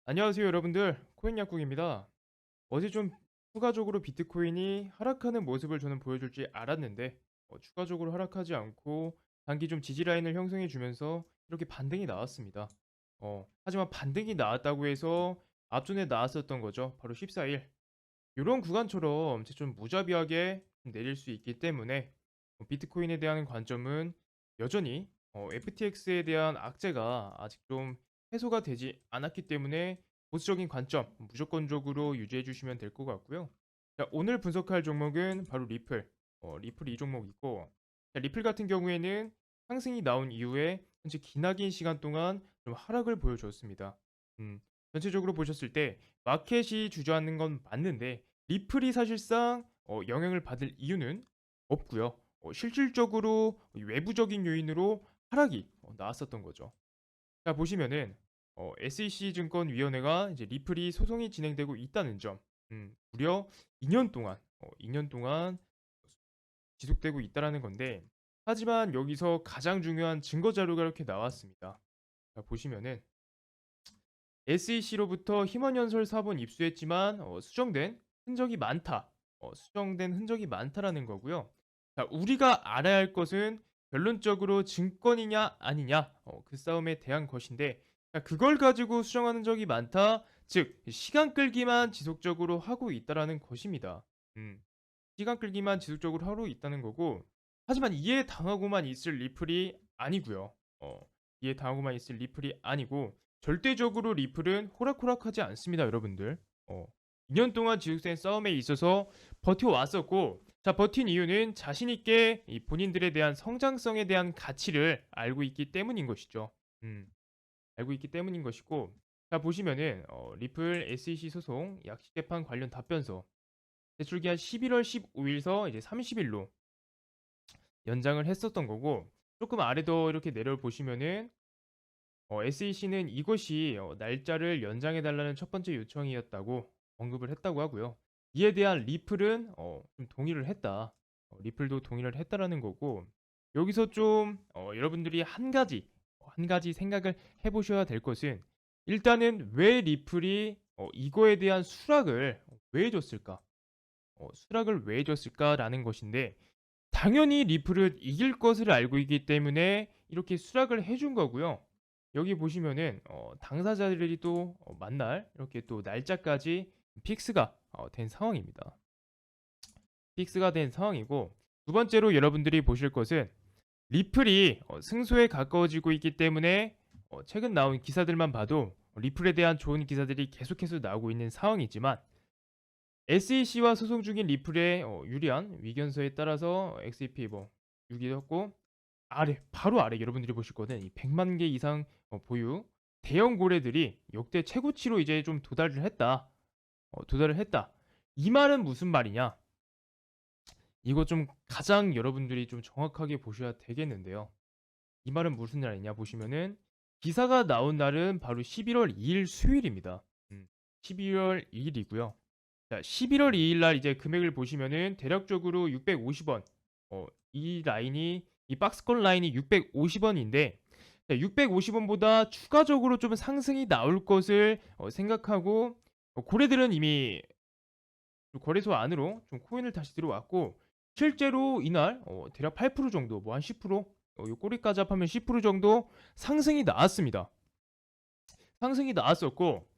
안녕하세요 여러분들, 코인약국입니다. 어제 좀 추가적으로 비트코인이 하락하는 모습을 저는 보여줄 줄 알았는데 추가적으로 하락하지 않고 단기 좀 지지라인을 형성해 주면서 이렇게 반등이 나왔습니다. 하지만 반등이 나왔다고 해서 앞전에 나왔었던 거죠. 바로 14일 이런 구간처럼 이제 좀 무자비하게 내릴 수 있기 때문에 비트코인에 대한 관점은 여전히 FTX에 대한 악재가 아직 좀 해소가 되지 않았기 때문에 보수적인 관점 무조건적으로 유지해 주시면 될 것 같고요. 자, 오늘 분석할 종목은 바로 리플. 리플 이 종목이고, 자, 리플 같은 경우에는 상승이 나온 이후에 현재 기나긴 시간 동안 좀 하락을 보여줬습니다. 전체적으로 보셨을 때 마켓이 주저앉는 건 맞는데 리플이 사실상 영향을 받을 이유는 없고요. 실질적으로 외부적인 요인으로 하락이 나왔었던 거죠. 자, 보시면은 SEC 증권위원회가 이제 리플이 소송이 진행되고 있다는 점, 무려 2년 동안 2년 동안 지속되고 있다라는 건데, 하지만 여기서 가장 중요한 증거 자료가 이렇게 나왔습니다. 자, 보시면은 SEC로부터 힘원연설 사본 입수했지만 수정된 흔적이 많다. 수정된 흔적이 많다라는 거고요. 자, 우리가 알아야 할 것은 결론적으로 증권이냐 아니냐 그 싸움에 대한 것인데, 자, 그걸 가지고 수정하는 적이 많다. 즉 시간 끌기만 지속적으로 하고 있다라는 것입니다. 시간 끌기만 지속적으로 하고 있다는 거고, 하지만 이해 당하고만 있을 리플이 아니고요. 이해 당하고만 있을 리플이 아니고 절대적으로 리플은 호락호락하지 않습니다, 여러분들. 2년 동안 지속된 싸움에 있어서 버텨왔었고, 자, 버틴 이유는 자신 있게 이 본인들에 대한 성장성에 대한 가치를 알고 있기 때문인 것이죠. 음, 알고 있기 때문인 것이고, 자, 보시면은 리플 SEC 소송 약식 재판 관련 답변서 제출기한 11월 15일서 이제 30일로 연장을 했었던 거고, 조금 아래도 이렇게 내려보시면은 SEC는 이것이 날짜를 연장해 달라는 첫 번째 요청이었다고 언급을 했다고 하고요. 이에 대한 리플은 좀 동의를 했다. 리플도 동의를 했다라는 거고, 여기서 좀 여러분들이 한 가지 생각을 해 보셔야 될 것은, 일단은 왜 리플이 이거에 대한 수락을 왜 줬을까? 수락을 왜 줬을까라는 것인데, 당연히 리플은 이길 것을 알고 있기 때문에 이렇게 수락을 해준 거고요. 여기 보시면은 당사자들이 또 만날 이렇게 또 날짜까지 픽스가 된 상황입니다. 픽스가 된 상황이고, 두 번째로 여러분들이 보실 것은 리플이 승소에 가까워지고 있기 때문에 최근 나온 기사들만 봐도 리플에 대한 좋은 기사들이 계속해서 나오고 있는 상황이지만, SEC와 소송 중인 리플의 유리한 위견서에 따라서 XEP 뭐 유기했고, 바로 아래 여러분들이 보실 거는 이 100만 개 이상 보유 대형 고래들이 역대 최고치로 이제 좀 도달을 했다. 도달을 했다. 이 말은 무슨 말이냐? 이거 좀 가장 여러분들이 좀 정확하게 보셔야 되겠는데요. 이 말은 무슨 말이냐 보시면은, 기사가 나온 날은 바로 11월 2일 수요일입니다. 11월 2일이고요. 자, 11월 2일 날 이제 금액을 보시면은 대략적으로 650원. 이 라인이 이 박스권 라인이 650원인데, 650원보다 추가적으로 좀 상승이 나올 것을 생각하고 고래들은 이미 거래소 안으로 좀 코인을 다시 들어왔고, 실제로 이날 대략 8% 정도 뭐 한 10%, 요 꼬리까지 합하면 10% 정도 상승이 나왔습니다. 상승이 나왔었고,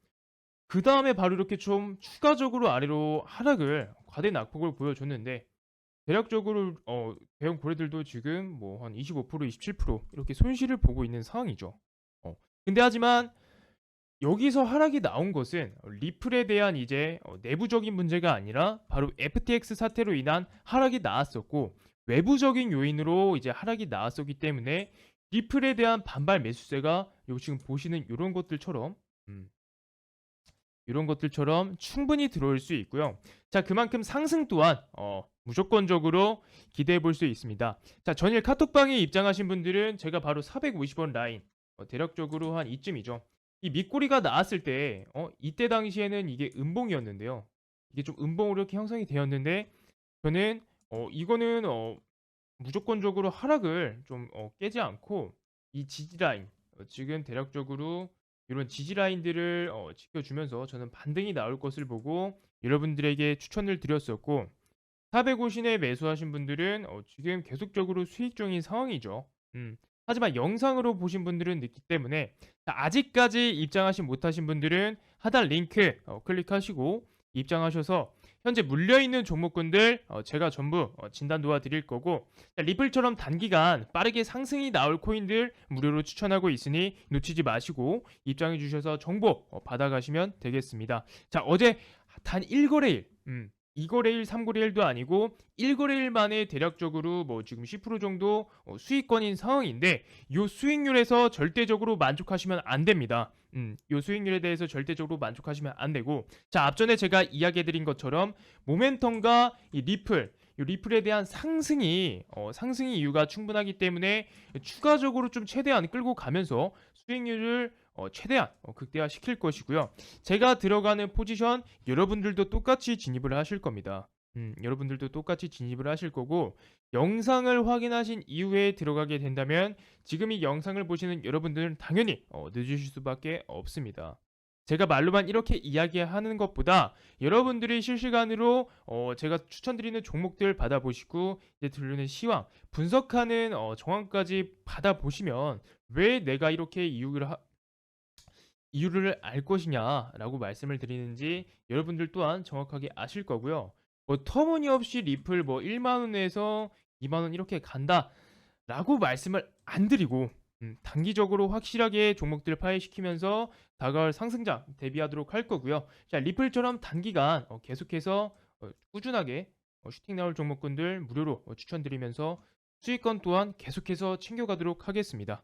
그다음에 바로 이렇게 좀 추가적으로 아래로 하락을 과대 낙폭을 보여줬는데, 대략적으로 대형 고래들도 지금 뭐 한 25% 27% 이렇게 손실을 보고 있는 상황이죠. 근데 하지만 여기서 하락이 나온 것은 리플에 대한 이제 내부적인 문제가 아니라 바로 FTX 사태로 인한 하락이 나왔었고, 외부적인 요인으로 이제 하락이 나왔었기 때문에 리플에 대한 반발 매수세가 요 지금 보시는 요런 것들처럼 음 이런 것들처럼 충분히 들어올 수 있고요. 자, 그만큼 상승 또한 무조건적으로 기대해 볼 수 있습니다. 자, 전일 카톡방에 입장하신 분들은 제가 바로 450원 라인, 대략적으로 한 이쯤이죠. 이 밑꼬리가 나왔을 때 이때 당시에는 이게 음봉이었는데요. 이게 좀 음봉으로 이렇게 형성이 되었는데, 저는 이거는 무조건적으로 하락을 좀 깨지 않고 이 지지 라인, 지금 대략적으로 이런 지지 라인들을 지켜주면서 저는 반등이 나올 것을 보고 여러분들에게 추천을 드렸었고 405 시내에 매수하신 분들은 지금 계속적으로 수익 중인 상황이죠. 하지만 영상으로 보신 분들은 늦기 때문에 자 아직까지 입장하지 못하신 분들은 하단 링크 클릭하시고 입장하셔서 현재 물려 있는 종목군들 제가 전부 진단 도와드릴 거고 자 리플처럼 단기간 빠르게 상승이 나올 코인들 무료로 추천하고 있으니 놓치지 마시고 입장해 주셔서 정보 받아가시면 되겠습니다. 자 어제 단 1거래일 2거래일, 3거래일도 아니고 1거래일 만에 대략적으로 뭐 지금 10% 정도 수익권인 상황인데 요 수익률에서 절대적으로 만족하시면 안 됩니다. 요 수익률에 대해서 절대적으로 만족하시면 안 되고 자 앞전에 제가 이야기해 드린 것처럼 모멘텀과 이 리플 이 리플에 대한 상승이 이유가 충분하기 때문에 추가적으로 좀 최대한 끌고 가면서 수익률을 최대한 극대화시킬 것이고요. 제가 들어가는 포지션 여러분들도 똑같이 진입을 하실 겁니다. 여러분들도 똑같이 진입을 하실 거고 영상을 확인하신 이후에 들어가게 된다면 지금 이 영상을 보시는 여러분들은 당연히 늦으실 수밖에 없습니다. 제가 말로만 이렇게 이야기하는 것보다 여러분들이 실시간으로 제가 추천드리는 종목들 받아보시고 이제 들리는 시황 분석하는 정황까지 받아보시면 왜 내가 이렇게 이유를 알 것이냐라고 말씀을 드리는지 여러분들 또한 정확하게 아실 거고요. 뭐 터무니없이 리플 뭐 1만 원에서 2만 원 이렇게 간다라고 말씀을 안 드리고 단기적으로 확실하게 종목들 파괴시키면서 다가올 상승장 대비하도록 할 거고요. 자, 리플처럼 단기간 계속해서 꾸준하게 슈팅 나올 종목군들 무료로 추천드리면서 수익권 또한 계속해서 챙겨가도록 하겠습니다.